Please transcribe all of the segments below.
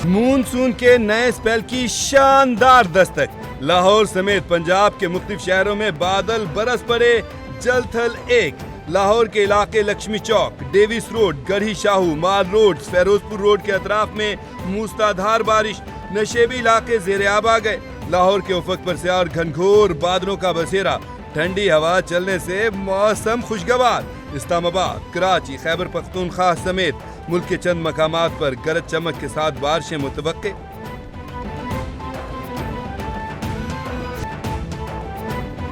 Monsoon کے نئے spell کی شاندار دستک، لاہور سمیت پنجاب کے مختلف شہروں میں بادل برس پڑے، جل تھل ایک۔ لاہور کے علاقے لکشمی چوک، ڈیوس روڈ، گڑھی شاہو، مال روڈ، فیروز پور روڈ کے اطراف میں موسلادھار بارش، نشیبی علاقے زیر آب آ گئے۔ لاہور کے افق پر سیاہ اور گھنگھور بادلوں کا بسیرا، ٹھنڈی ہوا چلنے سے موسم خوشگوار۔ اسلام آباد، کراچی، خیبر پختونخوا سمیت ملک کے چند مقامات پر گرج چمک کے ساتھ بارشیں متوقع۔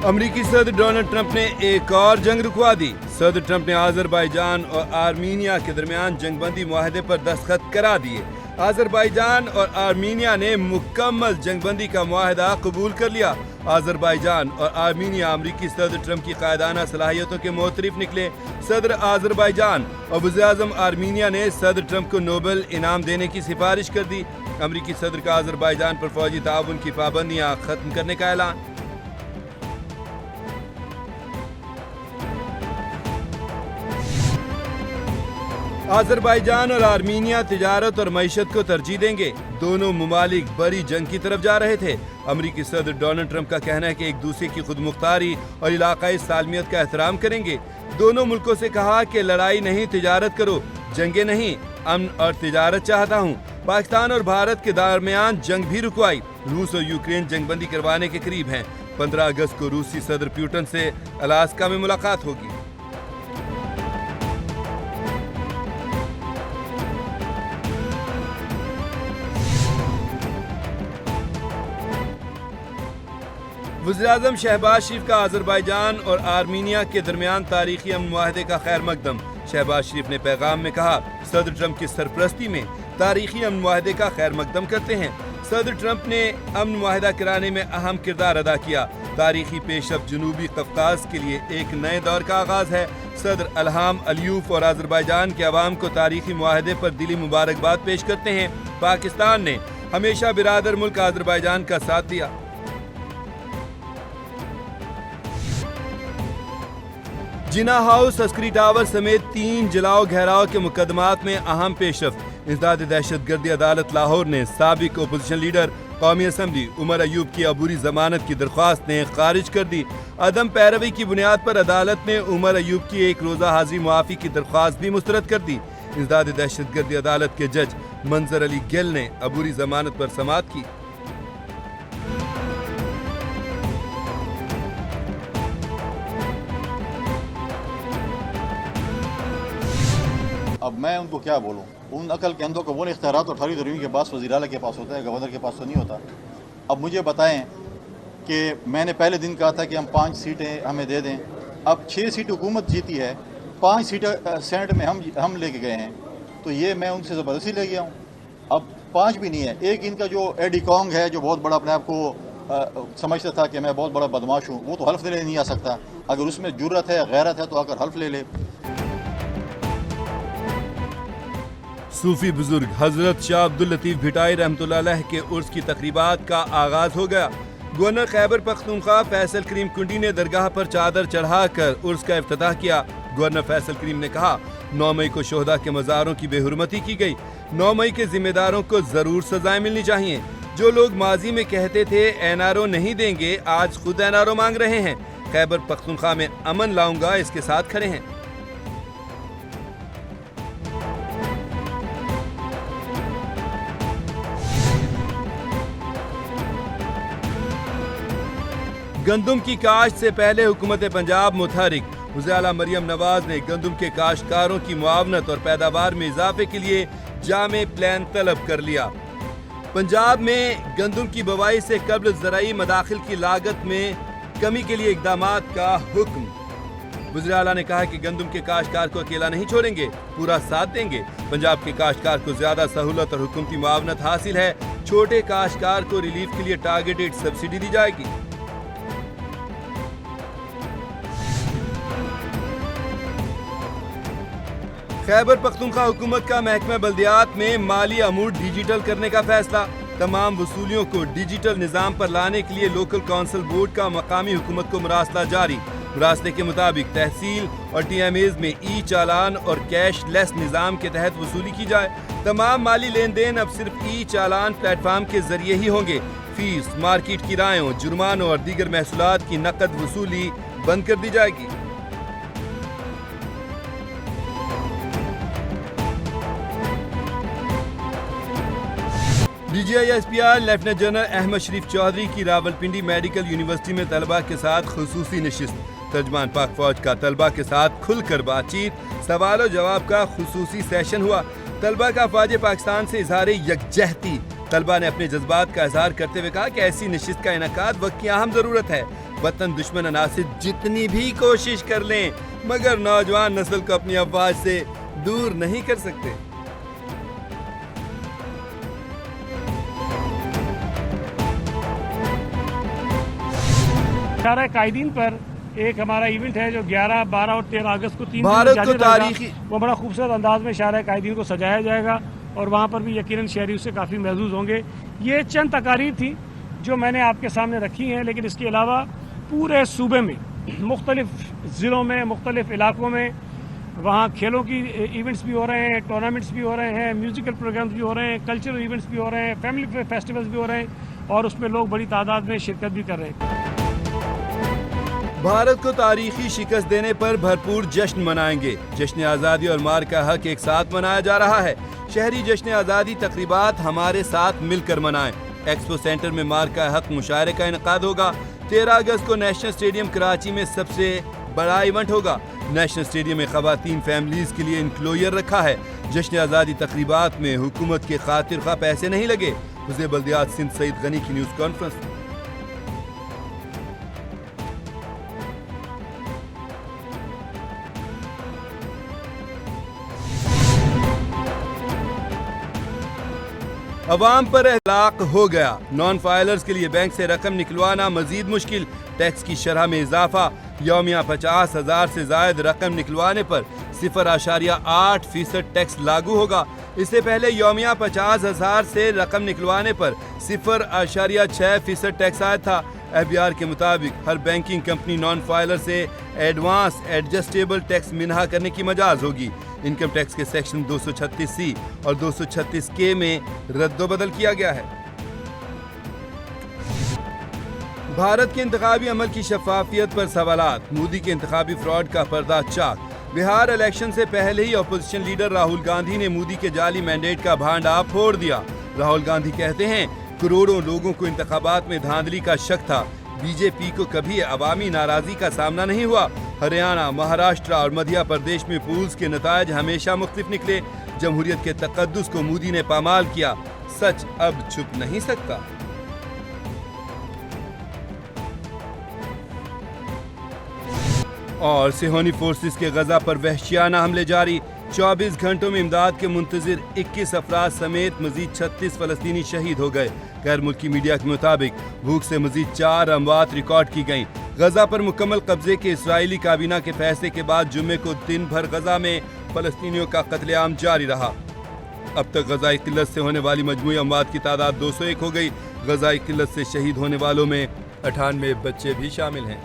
امریکی صدر ڈونلڈ ٹرمپ نے ایک اور جنگ رکوا دی۔ صدر ٹرمپ نے آذربائیجان اور آرمینیا کے درمیان جنگ بندی معاہدے پر دستخط کرا دیے۔ آذربائیجان اور آرمینیا نے مکمل جنگ بندی کا معاہدہ قبول کر لیا۔ آذربائیجان اور آرمینیا امریکی صدر ٹرمپ کی قائدانہ صلاحیتوں کے معترف نکلے۔ صدر آذربائیجان اور وزیر اعظم آرمینیا نے صدر ٹرمپ کو نوبل انعام دینے کی سفارش کر دی۔ امریکی صدر کا آذربائیجان پر فوجی تعاون کی پابندیاں ختم کرنے کا اعلان۔ آذربائیجان اور آرمینیا تجارت اور معیشت کو ترجیح دیں گے۔ دونوں ممالک بڑی جنگ کی طرف جا رہے تھے۔ امریکی صدر ڈونلڈ ٹرمپ کا کہنا ہے کہ ایک دوسرے کی خود مختاری اور علاقائی سالمیت کا احترام کریں گے۔ دونوں ملکوں سے کہا کہ لڑائی نہیں، تجارت کرو، جنگیں نہیں، امن اور تجارت چاہتا ہوں۔ پاکستان اور بھارت کے درمیان جنگ بھی رکوائی۔ روس اور یوکرین جنگ بندی کروانے کے قریب ہیں۔ 15 اگست کو روسی صدر پیوٹن سے الاسکا میں ملاقات ہوگی۔ وزیر اعظم شہباز شریف کا آذربائیجان اور آرمینیا کے درمیان تاریخی امن معاہدے کا خیر مقدم۔ شہباز شریف نے پیغام میں کہا، صدر ٹرمپ کی سرپرستی میں تاریخی امن معاہدے کا خیر مقدم کرتے ہیں۔ صدر ٹرمپ نے امن معاہدہ کرانے میں اہم کردار ادا کیا۔ تاریخی پیش رفت جنوبی قفقاز کے لیے ایک نئے دور کا آغاز ہے۔ صدر الہام الیوف اور آذربائیجان کے عوام کو تاریخی معاہدے پر دلی مبارکباد پیش کرتے ہیں۔ پاکستان نے ہمیشہ برادر ملک آذربائیجان کا ساتھ دیا۔ جناح ہاؤس، عسکری ٹاور سمیت 3 جلاؤ گھیراؤ کے مقدمات میں اہم پیش رفت۔ انسداد دہشت گردی عدالت لاہور نے سابق اپوزیشن لیڈر قومی اسمبلی عمر ایوب کی عبوری ضمانت کی درخواست نے خارج کر دی۔ عدم پیروی کی بنیاد پر عدالت نے عمر ایوب کی 1 روزہ حاضری معافی کی درخواست بھی مسترد کر دی۔ انسداد دہشت گردی عدالت کے جج منظر علی گل نے عبوری ضمانت پر سماعت کی۔ اب میں ان کو کیا بولوں؟ ان عقل کے اندھوں کو وہ اختیارات 18ویں ترمیم کے پاس وزیر اعلیٰ کے پاس ہوتا ہے، گورنر کے پاس تو نہیں ہوتا۔ اب مجھے بتائیں کہ میں نے پہلے دن کہا تھا کہ ہم 5 سیٹیں ہمیں دے دیں، اب 6 سیٹ حکومت جیتی ہے، 5 سیٹیں سینٹ میں ہم لے کے گئے ہیں، تو یہ میں ان سے زبردستی لے گیا ہوں۔ اب 5 بھی نہیں ہے۔ ایک ان کا جو ایڈی کانگ ہے، جو بہت بڑا اپنے آپ کو سمجھتا تھا کہ میں بہت بڑا بدماش ہوں، وہ تو حلف لینے نہیں آ سکتا۔ اگر اس میں جرت ہے، غیرت ہے، تو آ کر حلف لے لے۔ صوفی بزرگ حضرت شاہ عبداللطیف بھٹائی رحمۃ اللہ علیہ کے عرس کی تقریبات کا آغاز ہو گیا۔ گورنر خیبر پختونخوا فیصل کریم کنڈی نے درگاہ پر چادر چڑھا کر عرس کا افتتاح کیا۔ گورنر فیصل کریم نے کہا، 9 مئی کو شہداء کے مزاروں کی بے حرمتی کی گئی۔ 9 مئی کے ذمہ داروں کو ضرور سزائیں ملنی چاہیے۔ جو لوگ ماضی میں کہتے تھے این آر او نہیں دیں گے، آج خود این آر او مانگ رہے ہیں۔ خیبر پختونخوا میں امن لاؤں گا، اس کے ساتھ کھڑے ہیں۔ گندم کی کاشت سے پہلے حکومت پنجاب متحرک۔ وزیر اعلیٰ مریم نواز نے گندم کے کاشتکاروں کی معاونت اور پیداوار میں اضافے کے لیے جامع پلان طلب کر لیا۔ پنجاب میں گندم کی بوائی سے قبل زرعی مداخل کی لاگت میں کمی کے لیے اقدامات کا حکم۔ وزیر اعلیٰ نے کہا کہ گندم کے کاشتکار کو اکیلا نہیں چھوڑیں گے، پورا ساتھ دیں گے۔ پنجاب کے کاشتکار کو زیادہ سہولت اور حکومتی معاونت حاصل ہے۔ چھوٹے کاشتکار کو ریلیف کے لیے ٹارگیٹڈ سبسڈی دی جائے گی۔ خیبر پختونخوا حکومت کا محکمہ بلدیات میں مالی امور ڈیجیٹل کرنے کا فیصلہ۔ تمام وصولیوں کو ڈیجیٹل نظام پر لانے کے لیے لوکل کونسل بورڈ کا مقامی حکومت کو مراسلہ جاری۔ راستے کے مطابق تحصیل اور ٹی ایم ایز میں ای چالان اور کیش لیس نظام کے تحت وصولی کی جائے۔ تمام مالی لین دین اب صرف ای چالان پلیٹ فارم کے ذریعے ہی ہوں گے۔ فیس، مارکیٹ کرایوں، جرمانوں اور دیگر محصولات کی نقد وصولی بند کر دی جائے گی۔ D G I S P R lieutenant general Ahmed Sharif Chaudhry کی راولپنڈی میڈیکل یونیورسٹی میں طلباء کے ساتھ خصوصی نشست۔ ترجمان پاک فوج کا طلباء کے ساتھ کھل کر بات چیت، سوال و جواب کا خصوصی سیشن ہوا۔ طلباء کا افواج پاکستان سے اظہار یکجہتی۔ طلباء نے اپنے جذبات کا اظہار کرتے ہوئے کہا کہ ایسی نشست کا انعقاد وقت کی اہم ضرورت ہے۔ وطن دشمن عناصر جتنی بھی کوشش کر لیں مگر نوجوان نسل کو اپنی افواج سے دور نہیں کر سکتے۔ اشارہ قائدین پر ایک ہمارا ایونٹ ہے جو 11، 12 اور 13 اگست کو 3 بھارت کو تاریخی وہ بڑا خوبصورت انداز میں اشارہ قائدین کو سجایا جائے گا اور وہاں پر بھی یقیناً شہری اس سے کافی محظوظ ہوں گے۔ یہ چند تقاریر تھی جو میں نے آپ کے سامنے رکھی ہیں، لیکن اس کے علاوہ پورے صوبے میں مختلف ضلعوں میں مختلف علاقوں میں وہاں کھیلوں کی ایونٹس بھی ہو رہے ہیں، ٹورنامنٹس بھی ہو رہے ہیں، میوزیکل پروگرامز بھی ہو رہے ہیں، کلچرل ایونٹس بھی ہو رہے ہیں، فیملی فیسٹیولز بھی ہو رہے ہیں اور اس میں لوگ بڑی تعداد میں شرکت بھی کر رہے ہیں۔ بھارت کو تاریخی شکست دینے پر بھرپور جشن منائیں گے۔ جشن آزادی اور مار کا حق ایک ساتھ منایا جا رہا ہے۔ شہری جشن آزادی تقریبات ہمارے ساتھ مل کر منائیں۔ ایکسپو سینٹر میں مار کا حق مشاعرے کا انعقاد ہوگا۔ 13 اگست کو نیشنل اسٹیڈیم کراچی میں سب سے بڑا ایونٹ ہوگا۔ نیشنل اسٹیڈیم میں خواتین فیملیز کے لیے انکلوئر رکھا ہے۔ جشن آزادی تقریبات میں حکومت کے خاطر خواہ پیسے نہیں لگے۔ وزیر بلدیات سندھ سعید غنی کی نیوز کانفرنس۔ عوام پر اطلاق ہو گیا۔ نان فائلرز کے لیے بینک سے رقم نکلوانا مزید مشکل۔ ٹیکس کی شرح میں اضافہ۔ یومیہ 50,000 سے زائد رقم نکلوانے پر 0.8% ٹیکس لاگو ہوگا۔ اس سے پہلے یومیہ 50,000 سے رقم نکلوانے پر 0.6% ٹیکس عائد تھا۔ ایف بی آر کے مطابق ہر بینکنگ کمپنی نان فائلر سے ایڈوانس ایڈجسٹیبل ٹیکس منہا کرنے کی مجاز ہوگی۔ انکم ٹیکس کے سیکشن 236C اور 236K میں رد و بدل کیا گیا ہے۔ بھارت کے انتخابی عمل کی شفافیت پر سوالات۔ مودی کے انتخابی فراڈ کا پردہ چاک۔ بہار الیکشن سے پہلے ہی اپوزیشن لیڈر راہل گاندھی نے مودی کے جعلی مینڈیٹ کا بھانڈا پھوڑ دیا۔ راہل گاندھی کہتے ہیں کروڑوں لوگوں کو انتخابات میں دھاندلی کا شک تھا۔ بی جے پی کو کبھی عوامی ناراضی کا سامنا نہیں ہوا۔ ہریانہ، مہاراشٹر اور مدھیہ پردیش میں پولز کے نتائج ہمیشہ مختلف نکلے۔ جمہوریت کے تقدس کو مودی نے پامال کیا۔ سچ اب چھپ نہیں سکتا۔ اور صہیونی فورسز کے غزہ پر وحشیانہ حملے جاری۔ 24 گھنٹوں میں امداد کے منتظر 21 افراد سمیت مزید 36 فلسطینی شہید ہو گئے۔ غیر ملکی میڈیا کے مطابق بھوک سے مزید 4 اموات ریکارڈ کی گئیں۔ غزہ پر مکمل قبضے کے اسرائیلی کابینہ کے فیصلے کے بعد جمعے کو دن بھر غزہ میں فلسطینیوں کا قتل عام جاری رہا۔ اب تک غذائی قلت سے ہونے والی مجموعی اموات کی تعداد 201 ہو گئی۔ غذائی قلت سے شہید ہونے والوں میں 98 بچے بھی شامل ہیں۔